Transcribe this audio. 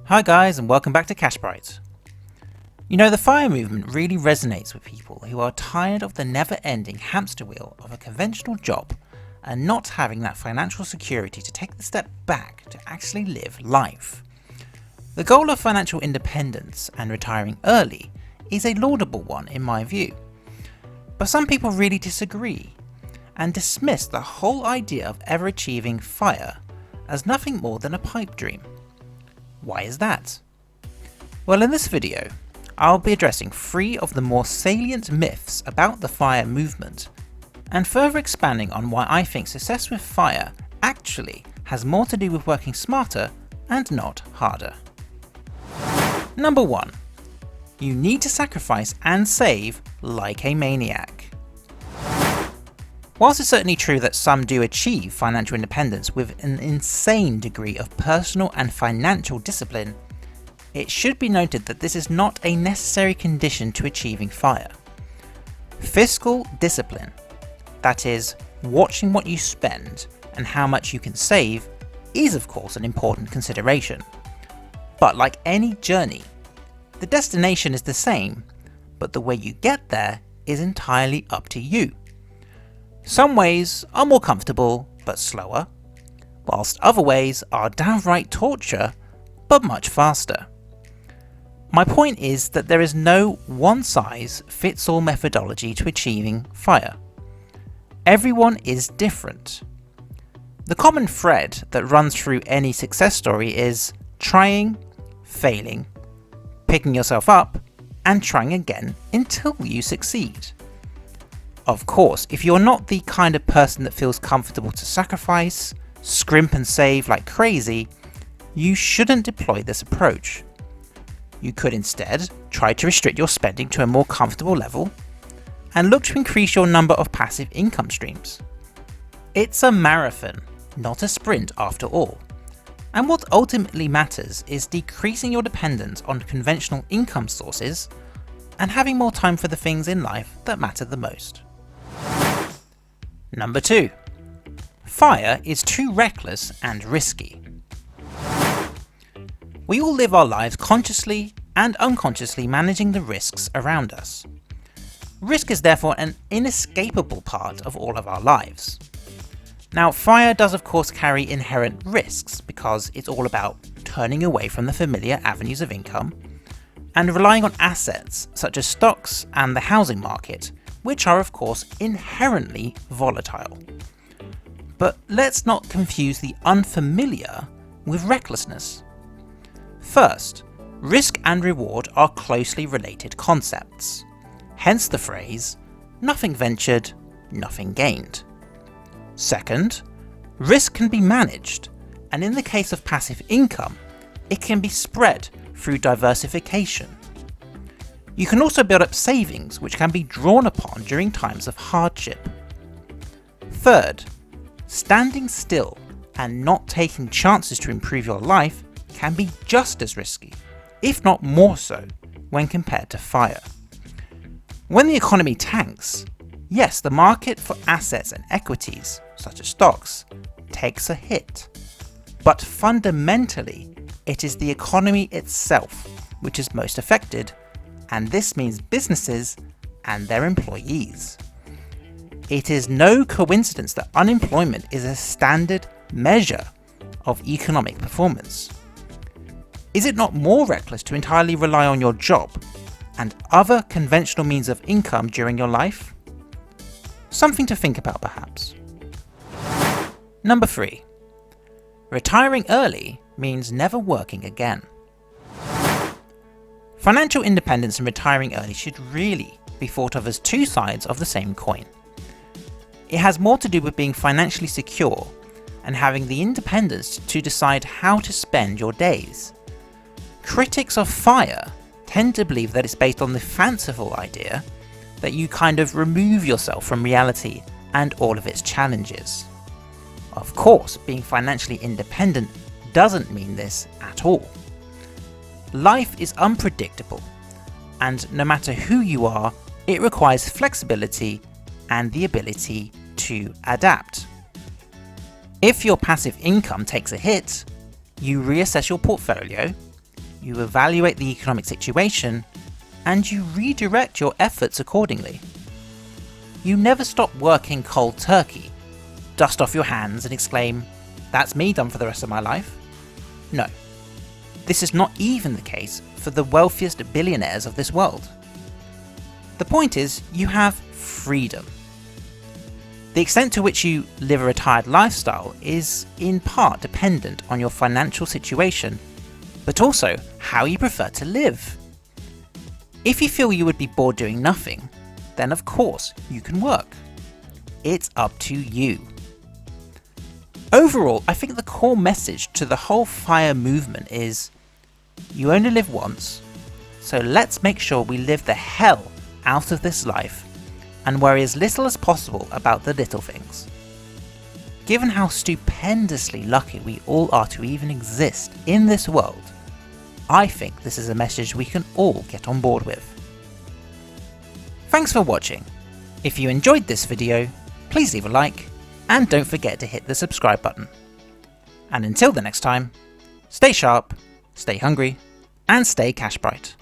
Hi guys, and welcome back to Cash Bright. You know, the FIRE movement really resonates with people who are tired of the never-ending hamster wheel of a conventional job and not having that financial security to take the step back to actually live life. The goal of financial independence and retiring early is a laudable one in my view. But some people really disagree and dismiss the whole idea of ever achieving FIRE as nothing more than a pipe dream. Why is that? Well, in this video, I'll be addressing 3 of the more salient myths about the FIRE movement, and further expanding on why I think success with FIRE actually has more to do with working smarter and not harder. Number 1. You need to sacrifice and save like a maniac. Whilst it's certainly true that some do achieve financial independence with an insane degree of personal and financial discipline, it should be noted that this is not a necessary condition to achieving FIRE. Fiscal discipline, that is, watching what you spend and how much you can save, is of course an important consideration. But like any journey, the destination is the same, but the way you get there is entirely up to you. Some ways are more comfortable but slower, whilst other ways are downright torture but much faster. My point is that there is no one-size-fits-all methodology to achieving FIRE. Everyone is different. The common thread that runs through any success story is trying, failing, picking yourself up, and trying again until you succeed. Of course, if you're not the kind of person that feels comfortable to sacrifice, scrimp and save like crazy, you shouldn't deploy this approach. You could instead try to restrict your spending to a more comfortable level and look to increase your number of passive income streams. It's a marathon, not a sprint after all. And what ultimately matters is decreasing your dependence on conventional income sources and having more time for the things in life that matter the most. Number 2. FIRE is too reckless and risky. We all live our lives consciously and unconsciously managing the risks around us. Risk is therefore an inescapable part of all of our lives. Now, FIRE does of course carry inherent risks because it's all about turning away from the familiar avenues of income and relying on assets such as stocks and the housing market, which are of course inherently volatile. But let's not confuse the unfamiliar with recklessness. First, risk and reward are closely related concepts, hence the phrase, nothing ventured, nothing gained. Second, risk can be managed, and in the case of passive income, it can be spread through diversification. You can also build up savings which can be drawn upon during times of hardship. Third, standing still and not taking chances to improve your life can be just as risky, if not more so, when compared to FIRE. When the economy tanks, yes, the market for assets and equities, such as stocks, takes a hit. But fundamentally, it is the economy itself which is most affected, and this means businesses and their employees. It is no coincidence that unemployment is a standard measure of economic performance. Is it not more reckless to entirely rely on your job and other conventional means of income during your life? Something to think about perhaps. Number 3. Retiring early means never working again. Financial independence and retiring early should really be thought of as 2 sides of the same coin. It has more to do with being financially secure and having the independence to decide how to spend your days. Critics of FIRE tend to believe that it's based on the fanciful idea that you kind of remove yourself from reality and all of its challenges. Of course, being financially independent doesn't mean this at all. Life is unpredictable, and no matter who you are, it requires flexibility and the ability to adapt. If your passive income takes a hit, you reassess your portfolio, you evaluate the economic situation, and you redirect your efforts accordingly. You never stop working cold turkey, dust off your hands and exclaim, "That's me done for the rest of my life." No. This is not even the case for the wealthiest billionaires of this world. The point is, you have freedom. The extent to which you live a retired lifestyle is in part dependent on your financial situation, but also how you prefer to live. If you feel you would be bored doing nothing, then of course you can work. It's up to you. Overall, I think the core message to the whole FIRE movement is, you only live once, so let's make sure we live the hell out of this life and worry as little as possible about the little things. Given how stupendously lucky we all are to even exist in this world, I think this is a message we can all get on board with. Thanks for watching. If you enjoyed this video, please leave a like and don't forget to hit the subscribe button. And until the next time, stay sharp, stay hungry, and stay cash bright.